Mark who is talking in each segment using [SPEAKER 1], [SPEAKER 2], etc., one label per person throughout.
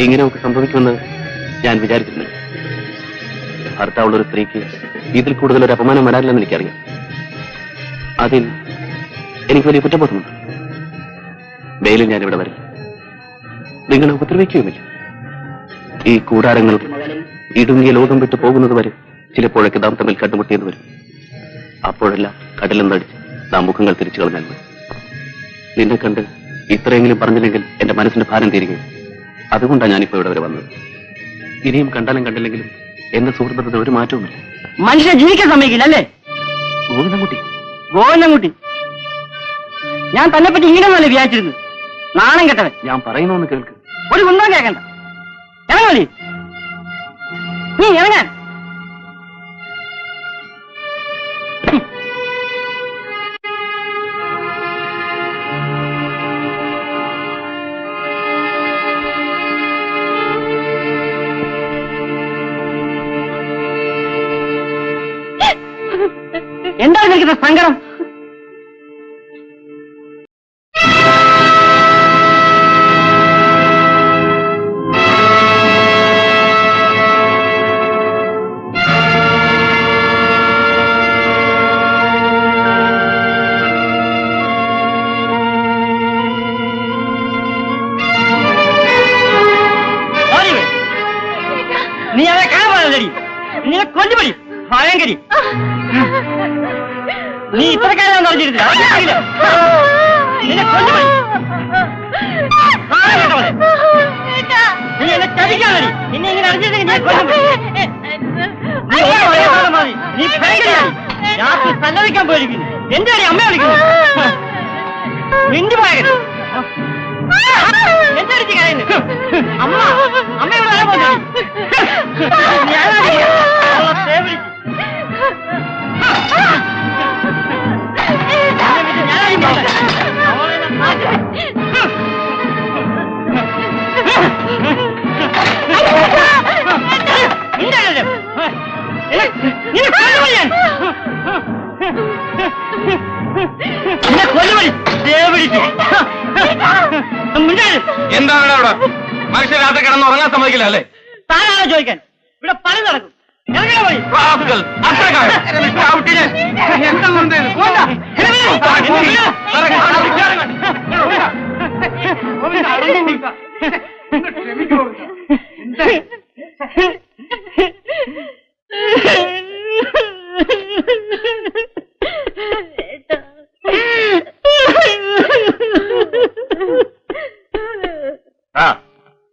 [SPEAKER 1] ഇങ്ങനെയൊക്കെ സംഭവിക്കുമെന്ന് ഞാൻ വിചാരിച്ചിരുന്നില്ല. ഭർത്താവുള്ളൊരു സ്ത്രീക്ക് ഇതിൽ കൂടുതൽ ഒരു അപമാനം വരാറില്ലെന്ന് എനിക്കറിയാം. അതിൽ എനിക്ക് വലിയ കുറ്റബോധമുണ്ട്. വെയിലും ഞാനിവിടെ വരില്ല, നിങ്ങളെ ഉപദ്രവിക്കുകയുമില്ല. ഈ കൂടാരങ്ങൾ ഇടുങ്ങിയ ലോകം വിട്ടു പോകുന്നത് വരെ ചിലപ്പോഴൊക്കെ നാം തമ്മിൽ കണ്ടുമുട്ടിയെന്ന് വരും. അപ്പോഴെല്ലാം കടലെന്നടിച്ച് നാം മുഖങ്ങൾ തിരിച്ചു കളഞ്ഞാൽ മതി. നിന്നെ കണ്ട് ഇത്രയെങ്കിലും പറഞ്ഞില്ലെങ്കിൽ എന്റെ മനസ്സിന്റെ ഭാരം തീരുകയും. അതുകൊണ്ടാണ് ഞാനിപ്പോ ഇവിടെ വരെ വന്നത്. ഇനിയും കണ്ടാലും കണ്ടില്ലെങ്കിലും എന്റെ സുഹൃത്തുക്കളുടെ ഒരു മാറ്റവുമില്ല.
[SPEAKER 2] മനുഷ്യനെ ജീവിക്കാൻ സമ്മതിക്കില്ല അല്ലേ? ഗോവിന്ദൻകുട്ടി, ഞാൻ തന്നെ പറ്റി ഇങ്ങനെയൊന്നല്ലേ വിചാരിച്ചിരുന്നു. നാണം കെട്ടവൻ.
[SPEAKER 1] ഞാൻ പറയുന്നൊന്ന് കേൾക്ക്.
[SPEAKER 2] ഒരു കുന്തം കേൾക്കണ്ട. ഇറങ്ങി നീ ഇറങ്ങാൻ. എന്താണ് നിൽക്കുന്ന സങ്കടം? നീ അവരെ കാണാൻ നിന്നെ കൊല്ലുപടി ഭയങ്കരി. നീ ഇത്രക്കാരാണ് പറഞ്ഞിരുന്നില്ല. നീ എന്നെ ചതിക്കാതി. നിന്നെ ഇങ്ങനെ അറിഞ്ഞിരുന്നെങ്കിൽ നീ കൊല്ലും. നീ ഭയങ്കരയാണ്. രാത്രി സല്ലപിക്കാൻ പോയിരിക്കുന്നു. എന്റെ കാര്യം അമ്മ വിളിക്കുന്നു. മിണ്ടി പോയത് എന്തടിച്ച് കഴിയുന്നു. അമ്മ അമ്മയോട് വരാൻ പോകുന്നു.
[SPEAKER 3] എന്താണ് അവിടെ? മനുഷ്യൻ രാത്രി കിടന്ന് ഉറങ്ങാൻ സമ്മതിക്കില്ല അല്ലേ?
[SPEAKER 2] താനാണോ ചോദിക്കാൻ? ഇവിടെ പണി നടക്കും.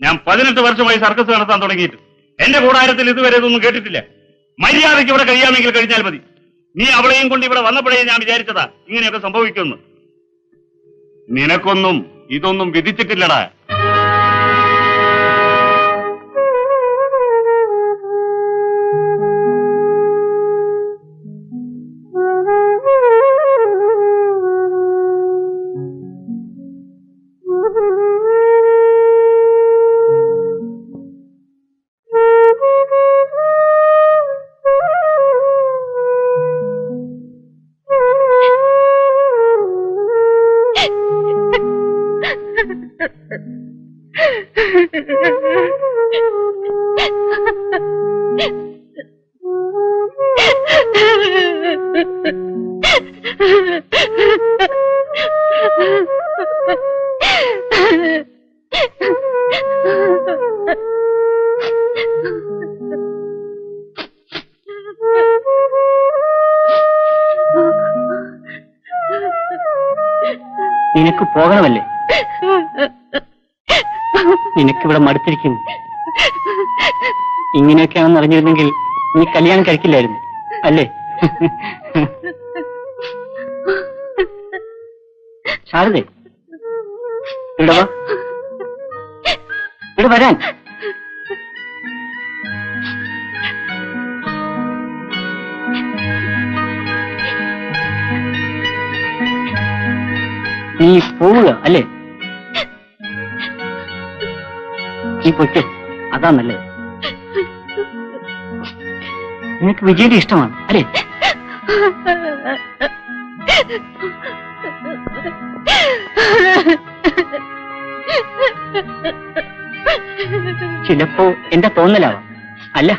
[SPEAKER 4] ഞാൻ 18 വർഷമായി സർക്കസ് നടത്താൻ തുടങ്ങിയിട്ട് എന്റെ കൂടാരത്തിൽ ഇതുവരെ ഇതൊന്നും കേട്ടിട്ടില്ല. മര്യാദയ്ക്ക് ഇവിടെ കഴിയാമെങ്കിൽ കഴിഞ്ഞാൽ മതി. നീ അവളെയും കൊണ്ട് ഇവിടെ വന്നപ്പോഴേ ഞാൻ വിചാരിച്ചതാ ഇങ്ങനെയൊക്കെ സംഭവിക്കുമെന്ന്. നിനക്കൊന്നും ഇതൊന്നും വിധിച്ചിട്ടില്ലടാ.
[SPEAKER 2] നിനക്ക് പോകണമല്ലേ? നിനക്കിവിടെ മടുത്തിരിക്കുന്നു. ഇങ്ങനെയൊക്കെയാണെന്ന് അറിഞ്ഞിരുന്നെങ്കിൽ നീ കല്യാണം കഴിക്കില്ലായിരുന്നു അല്ലേ? ശാരദേ, ഇവിടെ വാ. ഇവിടെ വരാൻ. നീ പോവുക അല്ലേ? നീ പൊയ്ക്കോ, അതാ നല്ലത്. നിനക്ക് വിജയുടെ ഇഷ്ടമാണ് അല്ലേ? ചിലപ്പോ എന്റെ തോന്നലാവാം. അല്ല,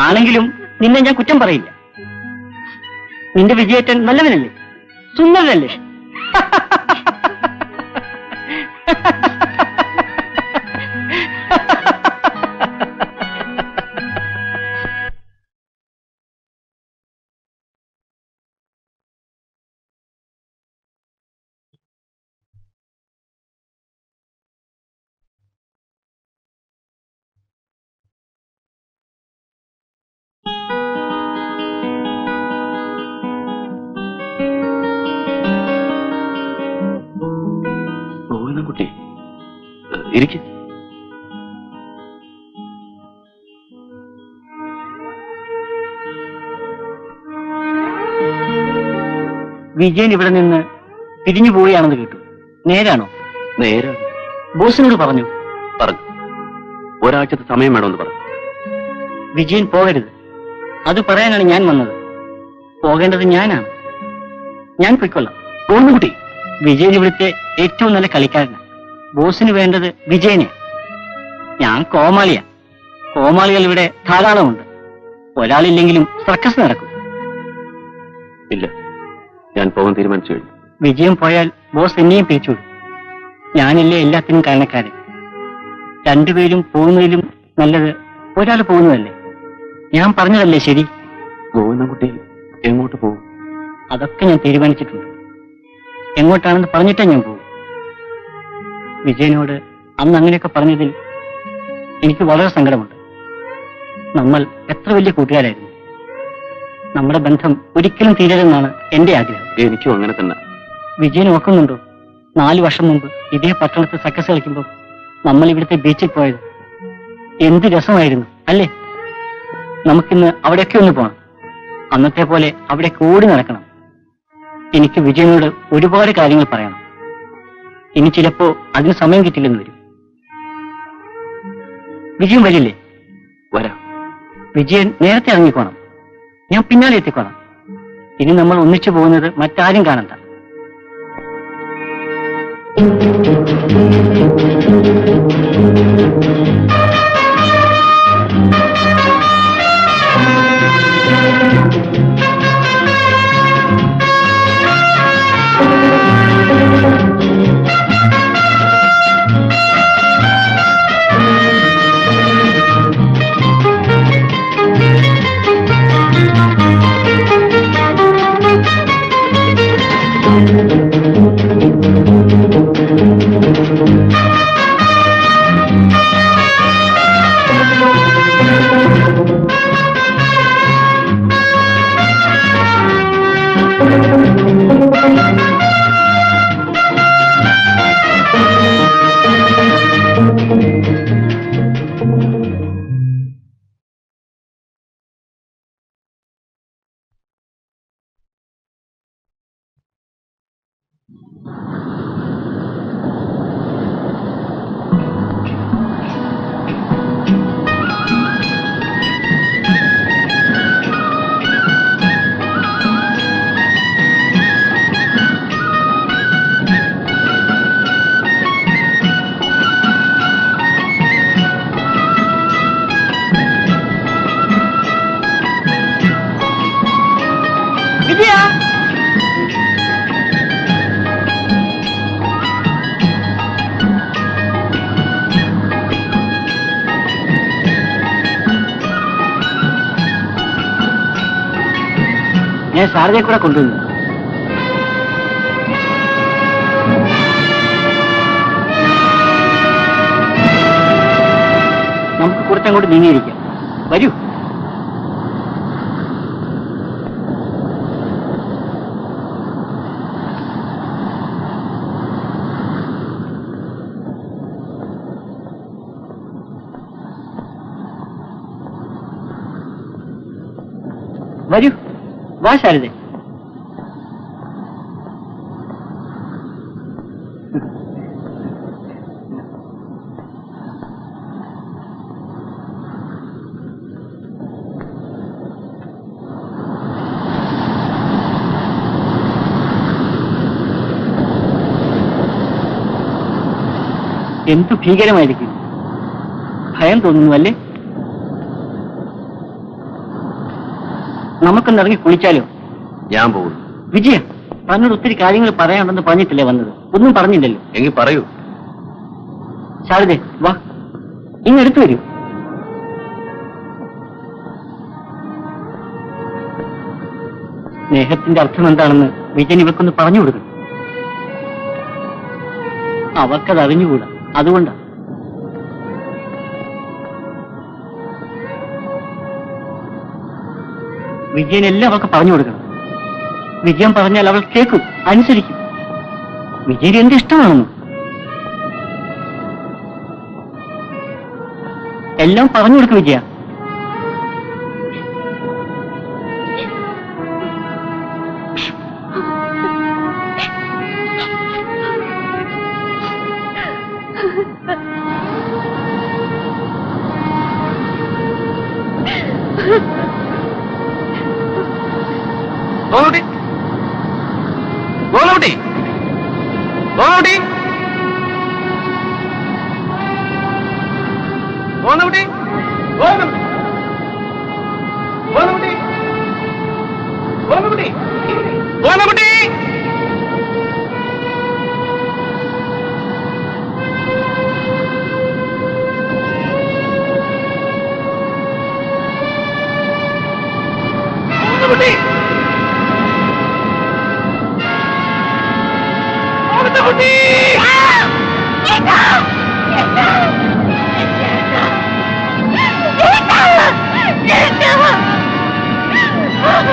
[SPEAKER 2] ആണെങ്കിലും നിന്നെ ഞാൻ കുറ്റം പറയില്ല. നിന്റെ വിജയേട്ടൻ നല്ലവനല്ലേ, സുന്ദരനല്ലേ?
[SPEAKER 1] കുട്ടി ഇരിക്കും.
[SPEAKER 2] വിജയൻ ഇവിടെ നിന്ന് പിരിഞ്ഞു പോവുകയാണെന്ന് കേട്ടു. നേരാണോ?
[SPEAKER 1] നേരാണ്.
[SPEAKER 2] ബോസിനോട് പറഞ്ഞു?
[SPEAKER 1] പറഞ്ഞു. ഒരാഴ്ചത്തെ സമയം വേണമെന്ന് പറഞ്ഞു.
[SPEAKER 2] വിജയൻ പോകരുത്, അത് പറയാനാണ് ഞാൻ വന്നത്. പോകേണ്ടത് ഞാനാണ്. ഞാൻ പൊയ്ക്കൊള്ളാം.
[SPEAKER 1] പോകുന്നു കുട്ടി.
[SPEAKER 2] വിജയൻ ഇവിടുത്തെ ഏറ്റവും നല്ല കളിക്കാരനാണ്. ബോസിന് വേണ്ടത് വിജയനെ. ഞാൻ കോമാളിയാ. കോമാളികൾ ഇവിടെ ധാരാളമുണ്ട്. ഒരാളില്ലെങ്കിലും സർക്കസ് നടക്കും.
[SPEAKER 1] ഇല്ല, ഞാൻ പോകാൻ തീരുമാനിച്ചു കഴിഞ്ഞു.
[SPEAKER 2] വിജയം പോയാൽ ബോസ് എന്നെയും പിരിച്ചുവിടും. ഞാനല്ലേ എല്ലാത്തിനും കാരണക്കാരൻ. രണ്ടുപേരും പോകുന്നതിലും നല്ലത് ഒരാൾ പോകുന്നതല്ലേ. ഞാൻ പറഞ്ഞതല്ലേ ശരി?
[SPEAKER 1] കുട്ടി എങ്ങോട്ട് പോകും?
[SPEAKER 2] അതൊക്കെ ഞാൻ തീരുമാനിച്ചിട്ടുണ്ട്. എങ്ങോട്ടാണെന്ന് പറഞ്ഞിട്ടേ ഞാൻ പോകും. വിജയനോട് അന്ന് അങ്ങനെയൊക്കെ പറഞ്ഞതിൽ എനിക്ക് വളരെ സങ്കടമുണ്ട്. നമ്മൾ എത്ര വലിയ കൂട്ടുകാരായിരുന്നു. നമ്മുടെ ബന്ധം ഒരിക്കലും തീരരുതെന്നാണ് എന്റെ ആഗ്രഹം.
[SPEAKER 1] എനിക്കും അങ്ങനെ തന്നെ.
[SPEAKER 2] വിജയൻ ഓർക്കുന്നുണ്ടോ, 4 വർഷം മുമ്പ് ഇതേ പട്ടണത്തിൽ സർക്കസ് കളിക്കുമ്പോൾ നമ്മൾ ഇവിടുത്തെ ബീച്ചിൽ പോയത്? എന്ത് രസമായിരുന്നു അല്ലേ? നമുക്കിന്ന് അവിടെയൊക്കെ ഒന്ന് പോകണം. അന്നത്തെ പോലെ അവിടെ ഓടി നടക്കണം. എനിക്ക് വിജയനോട് ഒരുപാട് കാര്യങ്ങൾ പറയണം. ഇനി ചിലപ്പോ അതിന് സമയം കിട്ടില്ലെന്ന് വരും. വിജയൻ വരില്ലേ?
[SPEAKER 1] വരാം.
[SPEAKER 2] വിജയൻ നേരത്തെ ഇറങ്ങിക്കോണം. ഞാൻ പിന്നാലെ എത്തിക്കോണം. ഇനി നമ്മൾ ഒന്നിച്ചു പോകുന്നത് മറ്റാരും കാണണ്ട. ഞാൻ സാറിനെ കൂടെ കൊണ്ടുവന്നു. നമുക്ക് കുറച്ചങ്ങോട്ട് നീങ്ങിയിരിക്കാം. വരൂ. വരൂ. വാ ശാരദേ. എന്തു ഭീകരമായിരിക്കും. ഭയം തോന്നുന്നു അല്ലേ? നമുക്കൊന്ന് ഇറങ്ങി കുളിച്ചാലോ?
[SPEAKER 1] ഞാൻ പോകുന്നു.
[SPEAKER 2] വിജയ, തന്നോട് ഒത്തിരി കാര്യങ്ങൾ പറയാനുണ്ടെന്ന് പറഞ്ഞിട്ടില്ലേ വന്നത്? ഒന്നും പറഞ്ഞില്ലല്ലോ.
[SPEAKER 1] എങ്കിൽ പറയൂ.
[SPEAKER 2] ശാരദേ, വാ, ഇങ്ങെടുത്തു വരൂ. സ്നേഹത്തിന്റെ അർത്ഥം എന്താണെന്ന് വിജയൻ ഇവക്കൊന്ന് പറഞ്ഞു കൊടുക്കണം. അവർക്കത് അറിഞ്ഞുകൂടാ, അതുകൊണ്ടാണ്. വിജയൻ എല്ലാം അവൾക്ക് പറഞ്ഞു കൊടുക്കണം. വിജയൻ പറഞ്ഞാൽ അവൾ കേൾക്കും, അനുസരിക്കും. വിജയൻ എന്റെ ഇഷ്ടമാണെന്ന് എല്ലാം പറഞ്ഞു കൊടുക്കും വിജയ.
[SPEAKER 1] ഗോകുട്ടി, ഗോകുട്ടി, ഗോകുട്ടി, ഗോകുട്ടി, ഗോകുട്ടി, ഗോകുട്ടി, ഗോകുട്ടി, ഗോകുട്ടി. Guti! Guti!